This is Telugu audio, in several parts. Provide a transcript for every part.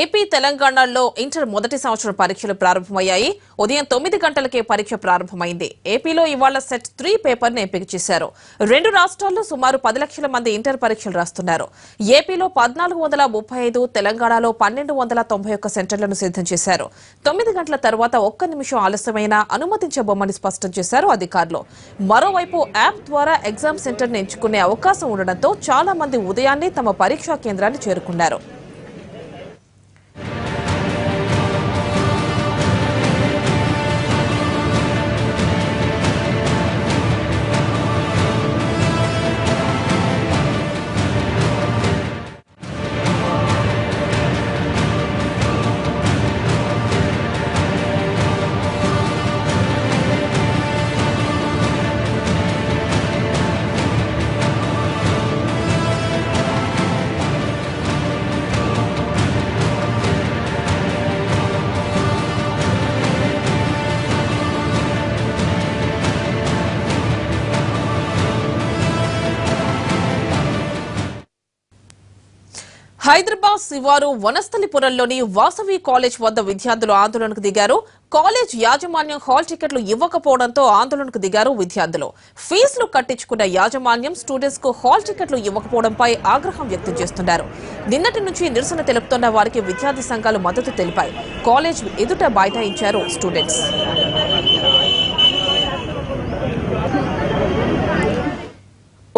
ఏపీ తెలంగాణలో ఇంటర్ మొదటి సంవత్సరం పరీక్షలు ప్రారంభమయ్యాయి. ఉదయం 9 గంటలకే పరీక్ష ప్రారంభమైంది. ఏపీలో ఇవాళ సెట్ 3 పేపర్ను ఎంపిక చేశారు. 2 రాష్ట్రాల్లో సుమారు 10 లక్షల మంది ఇంటర్ పరీక్షలు రాస్తున్నారు. ఏపీలో 1435, తెలంగాణలో 1291 సెంటర్లను సిద్ధం చేశారు. 9 గంటల తర్వాత 1 నిమిషం ఆలస్యమైనా అనుమతించబోమని స్పష్టం చేశారు అధికారులు. మరోవైపు యాప్ ద్వారా ఎగ్జామ్ సెంటర్ను ఎంచుకునే అవకాశం ఉండడంతో చాలా మంది ఉదయాన్నే తమ పరీక్షా కేంద్రాన్ని చేరుకున్నారు. హైదరాబాద్ శివారు వనస్థలిపురంలోని వాసవి కాలేజ్ వద్ద విద్యార్థులు ఆందోళనకు దిగారు. కాలేజ్ యాజమాన్యం హాల్ టికెట్లు ఇవ్వకపోవడంతో ఆందోళనకు దిగారు విద్యార్థులు. ఫీజులు కట్టించుకున్న యాజమాన్యం స్టూడెంట్స్ కు హాల్ టికెట్లు ఇవ్వకపోవడంపై ఆగ్రహం వ్యక్తం చేస్తున్నారు. నిన్నటి నుంచి నిరసన తెలుపుతున్న వారికి విద్యార్థి సంఘాలు మద్దతు తెలిపాయి. కాలేజ్ ఎదుట బైఠాయించారు స్టూడెంట్స్.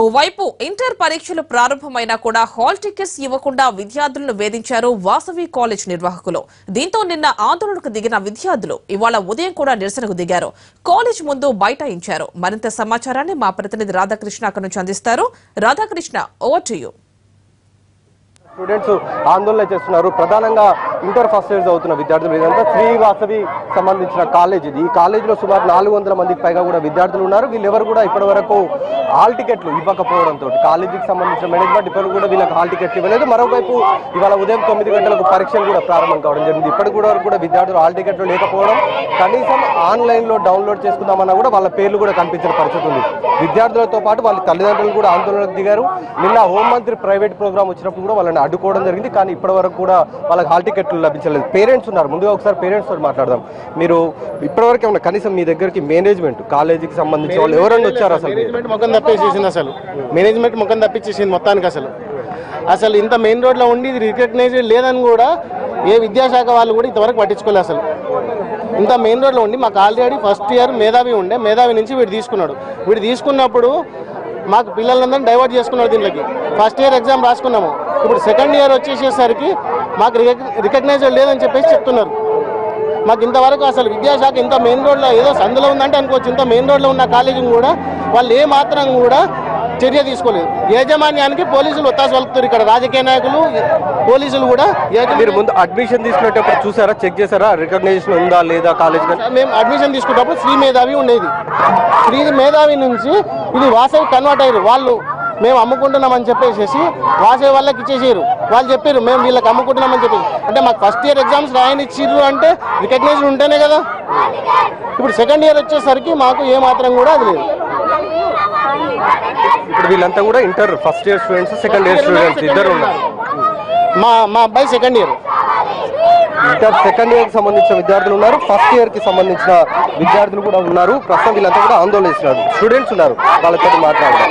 ఓవైపు ఇంటర్ పరీక్షలు ప్రారంభమైనా కూడా హాల్ టికెట్స్ ఇవ్వకుండా విద్యార్థులను వేధించారు వాసవి కాలేజ్ నిర్వాహకులు. దీంతో నిన్న ఆందోళనకు దిగిన విద్యార్థులు ఇవాళ ఉదయం కూడా నిరసనకు దిగారు. కాలేజ్ ముందు బైఠాయించారు. మరింత సమాచారాన్ని మా ప్రతినిధి రాధాకృష్ణ అక్కడి నుంచి అందిస్తారు. Radhakrishna, over to you. Students ఆందోళన చేస్తున్నారు. ప్రధానంగా ఇంటర్ ఫస్ట్ ఇయర్స్ అవుతున్న విద్యార్థులు. ఇదంతా శ్రీ వాసవి సంబంధించిన కాలేజ్ ఇది. ఈ కాలేజీలో సుమారు 400 మందికి పైగా కూడా విద్యార్థులు ఉన్నారు. వీళ్ళెవరు కూడా ఇప్పటి వరకు హాల్ టికెట్లు ఇవ్వకపోవడంతో కాలేజీకి సంబంధించిన మేనేజ్మెంట్ ఇప్పటి కూడా వీళ్ళకి హాల్ టికెట్లు ఇవ్వలేదు. మరోవైపు ఇవాళ ఉదయం 9 గంటలకు పరీక్షలు కూడా ప్రారంభం కావడం జరిగింది. ఇప్పటి కూడా విద్యార్థులు హాల్ టికెట్లు లేకపోవడం, కనీసం ఆన్లైన్లో డౌన్లోడ్ చేసుకుందామన్నా కూడా వాళ్ళ పేర్లు కూడా కనిపించిన పరిస్థితి ఉంది. విద్యార్థులతో పాటు వాళ్ళ తల్లిదండ్రులు కూడా ఆందోళనకు దిగారు. నిన్న హోంమంత్రి ప్రైవేట్ ప్రోగ్రామ్ వచ్చినప్పుడు కూడా వాళ్ళని అడ్డుకోవడం జరిగింది. కానీ ఇప్పటి వరకు కూడా వాళ్ళకి హాల్ టికెట్లు లభించలేదు. పేరెంట్స్ ఉన్నారు. ముందుగా ఒకసారి పేరెంట్స్ తో మాట్లాడదాం. మీరు ఇప్పటివరకు ఏమన్నా కనీసం మీ దగ్గరికి మేనేజ్మెంట్ కాలేజీకి సంబంధించిన వాళ్ళు ఎవరైనా వచ్చారు? అసలు ముఖం తప్పేసేసింది. అసలు మేనేజ్మెంట్ ముఖం తప్పించేసింది మొత్తానికి. అసలు ఇంత మెయిన్ రోడ్లో ఉండి ఇది రికగ్నైజ్ లేదని కూడా ఏ విద్యాశాఖ వాళ్ళు కూడా ఇంతవరకు పట్టించుకోలేదు. అసలు ఇంత మెయిన్ రోడ్లో ఉండి మాకు ఆల్రెడీ ఫస్ట్ ఇయర్ మేధావి ఉండే, మేధావి నుంచి వీడు తీసుకున్నాడు. వీడు తీసుకున్నప్పుడు మాకు పిల్లలందరినీ డైవర్ట్ చేసుకున్నారు. దీనికి ఫస్ట్ ఇయర్ ఎగ్జామ్ రాసుకున్నాము. ఇప్పుడు సెకండ్ ఇయర్ వచ్చేసేసరికి మాకు రికగ్నైజ్ లేదని చెప్పేసి చెప్తున్నారు. మాకు ఇంతవరకు అసలు విద్యాశాఖ ఇంత మెయిన్ రోడ్లో ఏదో సందులో ఉందంటే అనుకోవచ్చు. ఇంత మెయిన్ రోడ్లో ఉన్న కాలేజీని కూడా వాళ్ళు ఏ మాత్రం కూడా చర్య తీసుకోలేదు. యాజమాన్యానికి పోలీసులు ఒత్తాసు పలుకుతారు. ఇక్కడ రాజకీయ నాయకులు, పోలీసులు కూడా. మీరు ముందు అడ్మిషన్ తీసుకునేటప్పుడు చూసారా, చెక్ చేశారా రికగ్నైజేషన్ ఉందా లేదా కాలేజ్? మేము అడ్మిషన్ తీసుకున్నప్పుడు శ్రీ మేధావి ఉండేది. శ్రీ మేధావి నుంచి ఇది వాసవి కన్వర్ట్ అయ్యారు. వాళ్ళు మేము అమ్ముకుంటున్నామని చెప్పేసి వాసవి వాళ్ళకి ఇచ్చేసారు. వాళ్ళు చెప్పారు మేము వీళ్ళకి అమ్ముకుంటున్నామని చెప్పేసి. అంటే మాకు ఫస్ట్ ఇయర్ ఎగ్జామ్స్ రాయనిచ్చిర్రు అంటే రికగ్నైజేషన్ ఉంటేనే కదా. ఇప్పుడు సెకండ్ ఇయర్ వచ్చేసరికి మాకు ఏ మాత్రం కూడా అది లేదు. ఇప్పుడు వీళ్ళంతా కూడా inter first year students, second year students ఇద్దరు ఉన్నారు. మా అబ్బాయి second year. Inter second year కి సంబంధించిన విద్యార్థులు ఉన్నారు, ఫస్ట్ ఇయర్ కి సంబంధించిన విద్యార్థులు కూడా ఉన్నారు. ప్రస్తుతం వీళ్ళంతా కూడా ఆందోళన చేస్తున్నారు. స్టూడెంట్స్ ఉన్నారు, వాళ్ళతో మాట్లాడదాం.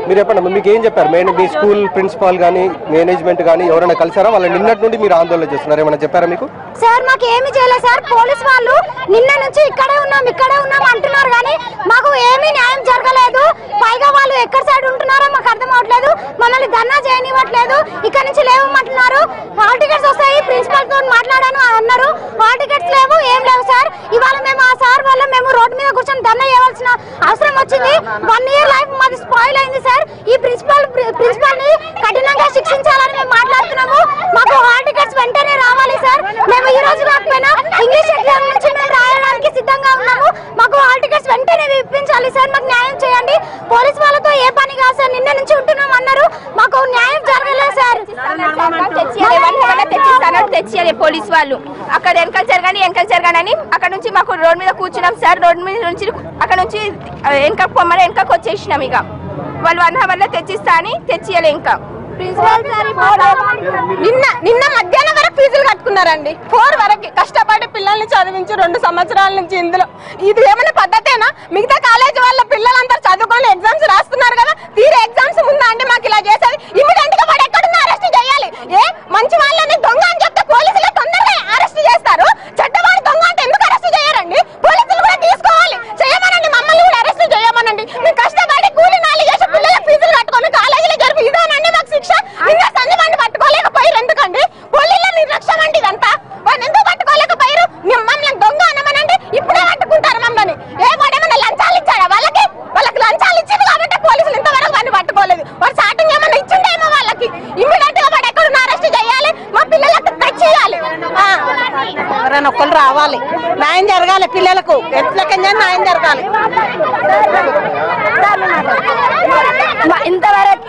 మీరు చెప్పండి, మీకు ఏం చెప్పారు? మీ స్కూల్ ప్రిన్సిపాల్ కానీ మేనేజ్మెంట్ కానీ ఎవరైనా కలిసారా? వాళ్ళ నిన్నటి నుండి మీరు ఆందోళన చేస్తున్నారు, ఏమైనా చెప్పారా మీకు? సార్ మాకు ఏమి చేయలేదు సార్. పోలీస్ వాళ్ళు నిన్న నుంచి ఇక్కడే ఉన్నాం అంటున్నారు కానీ మాకు ఏమీ న్యాయం జరగలేదు. పైగా వాళ్ళు ఎక్కడ సైడ్ ఉంటున్నారో మాకు అర్థం అవట్లేదు. మమ్మల్ని ధర్నా చేయనివ్వట్లేదు. ఇక్కడ నుంచి లేవమంటున్నారు. హాల్ టికెట్స్ వస్తాయి, ప్రిన్సిపల్ తో మాట్లాడాను అన్నారు. హాల్ టికెట్స్ లేవు, ఏం లేవు సార్. ఇవాళ మేము ఆ సార్ వల్ల మేము రోడ్డు మీద కూర్చొని ధర్నా చేయవలసిన అవసరం వచ్చింది. 1 ఇయర్ లైఫ్ మాది స్పాయిల్ అయింది సార్. ఈ ప్రిన్సిపల్ ని కఠినంగా శిక్షించాలని మేము మాట్లాడుతున్నాము. మాకు హాల్ టికెట్స్ వెంటనే రావాలి సార్. మేము ఈ రోజు రాకపోయినా ఇంగ్లీష్ ఎగ్జామ్ నుంచి మేము రాయడానికి సిద్ధంగా ఉన్నాము. మాకు హాల్ టికెట్స్ వెంటనే ఇప్పించాలి సార్. మాకు న్యాయం చేయండి. పోలీస్ వాళ్ళతో ఏ పని కాదు సార్. నిన్న నుంచి ఉంటున్నాం అన్నారు, మాకు న్యాయం జరగలేదు సార్. తెచ్చేయాలి పోలీస్ వాళ్ళు. అక్కడ వెనకాల జరగాలని అక్కడ నుంచి మాకు రోడ్ మీద కూర్చున్నాం సార్. రోడ్ మీద నుంచి అక్కడ నుంచి వెనకకు పొమ్మని వెనకకు వచ్చేసినాం. ఇక వాళ్ళు 1 hour లో తెచ్చిస్తా అని తెచ్చియాలి. ఇంకా నిన్న మధ్యాహ్నం వరకు ఫీజులు కట్టుకున్నారండి 4 వరకు కష్టపడి పిల్లల్ని చదివించి 2 సంవత్సరాల నుంచి ఇందులో ఇది ఏమైనా పద్ధతేనా? మిగతా కాలేజీ వాళ్ళ పిల్లలందరూ చదువుకొని ఎగ్జామ్స్ రాస్తున్నారు కదా, తీరే ఎగ్జామ్స్ ముందా అండి మాకు ఇలా చేసేది? ఇమీడియట్ గా వాడు ఎక్కడున్నా అరెస్ట్ చేయాలి. మంచి వాళ్ళని దొంగ అని చెప్తే పోలీసులు తొందరగా అరెస్ట్ చేస్తారు, చెడ్డవాడు దొంగ అంటే ఎందుకు అరెస్ట్ చేయరండి? పోలీసులు కూడా తీసుకోవాలి, చేయమనండి, మమ్మల్ని కూడా అరెస్ట్ చేయమనండి. మేము కష్టపడి కూలి నాలి చేసి పిల్లలకు ఫీజులు కట్టుకొని కాలేజీలో జరిపి ఇదేనండి మాకు శిక్ష. నిన్న సంజయ్ పట్టుకోలేకపోయారు ఎందుకండి? పోలీసుల నిర్లక్ష్యం అండి ఇదంతా. వాళ్ళు ఎందుకు పట్టుకోలేకపోయారు? మమ్మల్ని దొంగ అనమనండి, ఇప్పుడే పట్టుకుంటారు మమ్మల్ని. వాడేమన్నా లంచాలు ఇచ్చాడా? వాళ్ళకి లంచాలు ఇచ్చింది కాబట్టి పోలీసులు ఇంతవరకు వాడిని పట్టుకోలేదు. వాడు స్టార్టింగ్ ఏమన్నా ఇచ్చిండేమో వాళ్ళకి. ఇమ్మీడియట్ గా వాడు ఎక్కడున్నా అరెస్ట్ చేయాలి, మా పిల్లలకు టచ్ చేయాలి. ఎవరైనా ఒక్కరు రావాలి, న్యాయం జరగాలి పిల్లలకు, ఎట్లకైనా న్యాయం జరగాలి. ఇంతవరకు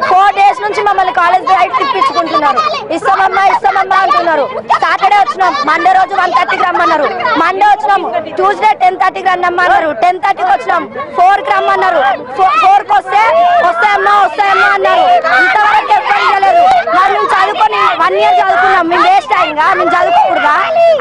4 days నుంచి మమ్మల్ని కాలేజ్ రైట్ తిప్పించుకుంటున్నారు. ఇస్తామమ్మా అంటున్నారు. సాటర్డే వచ్చినాం, మండే రోజు 1:30కి రమ్మన్నారు. మండే వచ్చినాము, ట్యూస్డే 10:30కి రమ్మన్నారు. 10:30కి వచ్చినాం, 4కి రమ్మన్నారు. 4కి వస్తాయమ్మా అన్నారు. ఇంతవరకు ఎప్పుడు చేయలేదు. మరి మేము చదువుకొని 1 year చదువుకున్నాం, మేము వేస్ట్ అయిందా? మేము చదువుకోకూడదా?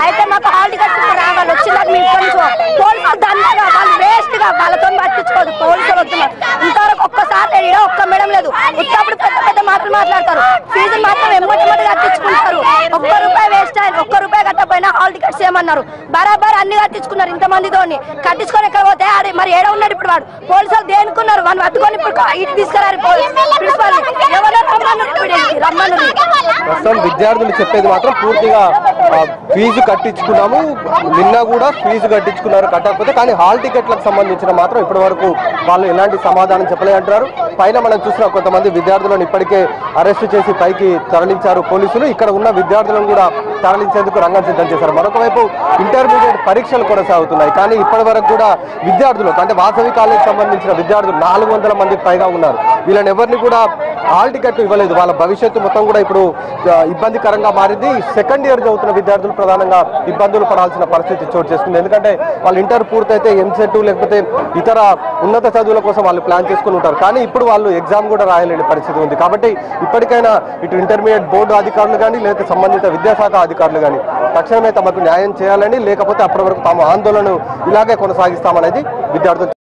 అయితే మాకు హాల్ టికెట్స్ రావాలి. వచ్చిందాక మేము ఇక్కడి నుంచి పోలీసులు దండగా వాళ్ళు వేస్ట్ గా వాళ్ళతో పట్టించుకోదు. పోలీసులు వస్తున్నారు. ఇంతవరకు ఒక్కసారి ఒక్క మేడం లేదు. ఉత్తప్పుడు పెద్ద మాటలు మాట్లాడతారు. ఫీజులు మాత్రం ఎమ్మటి కట్టించుకుంటారు. ₹1 వేస్ట్ అయింది. ₹1 కట్టకపోయినా హాల్ టికెట్స్ ఏమన్నారు? బరాబర్ అన్ని కట్టించుకున్నారు. ఇంతమందితో కట్టించుకొని ఎక్కడ పోతే ఆడే మరి ఏడ ఉన్నాడు ఇప్పుడు వాడు? పోలీసులు దేనుకున్నారు వాడిని పట్టుకొని ఇప్పుడు ఇటు తీసుకురారు ప్రిన్సిపల్. ఎవరో రమ్మన్నారు. ప్రస్తుతం విద్యార్థులు చెప్పేది మాత్రం పూర్తిగా ఫీజు కట్టించుకున్నాము, నిన్న కూడా ఫీజు కట్టించుకున్నారు, కట్టకపోతే కానీ హాల్ టికెట్లకు సంబంధించిన మాత్రం ఇప్పటి వరకు వాళ్ళు ఎలాంటి సమాధానం చెప్పలేదు అంటున్నారు. పైన మనం చూసిన కొంతమంది విద్యార్థులను ఇప్పటికే అరెస్టు చేసి పైకి తరలించారు పోలీసులు. ఇక్కడ ఉన్న విద్యార్థులను కూడా తరలించేందుకు రంగం సిద్ధం చేశారు. మరొక వైపు ఇంటర్మీడియట్ పరీక్షలు కొనసాగుతున్నాయి, కానీ ఇప్పటి వరకు కూడా విద్యార్థులు అంటే వాసవి కాలేజ్ సంబంధించిన విద్యార్థులు 400 మందికి పైగా ఉన్నారు. వీళ్ళని ఎవరిని కూడా హాల్ టికెట్ ఇవ్వలేదు. వాళ్ళ భవిష్యత్తు మొత్తం కూడా ఇప్పుడు ఇబ్బందికరంగా మారింది. సెకండ్ ఇయర్ చదువుతున్న విద్యార్థులు ప్రధానంగా ఇబ్బందులు పడాల్సిన పరిస్థితి చోటు చేసుకుంది. ఎందుకంటే వాళ్ళు ఇంటర్ పూర్తయితే ఎంసెట్ లేకపోతే ఇతర ఉన్నత చదువుల కోసం వాళ్ళు ప్లాన్ చేసుకుని ఉంటారు, కానీ ఇప్పుడు వాళ్ళు ఎగ్జామ్ కూడా రాయలేని పరిస్థితి ఉంది. కాబట్టి ఇప్పటికైనా ఇటు ఇంటర్మీడియట్ బోర్డు అధికారులు కానీ లేకపోతే సంబంధిత విద్యాశాఖ అధికారులు కానీ తక్షణమే తమకు న్యాయం చేయాలని, లేకపోతే అప్పటి వరకు తాము ఆందోళన ఇలాగే కొనసాగిస్తామనేది విద్యార్థులు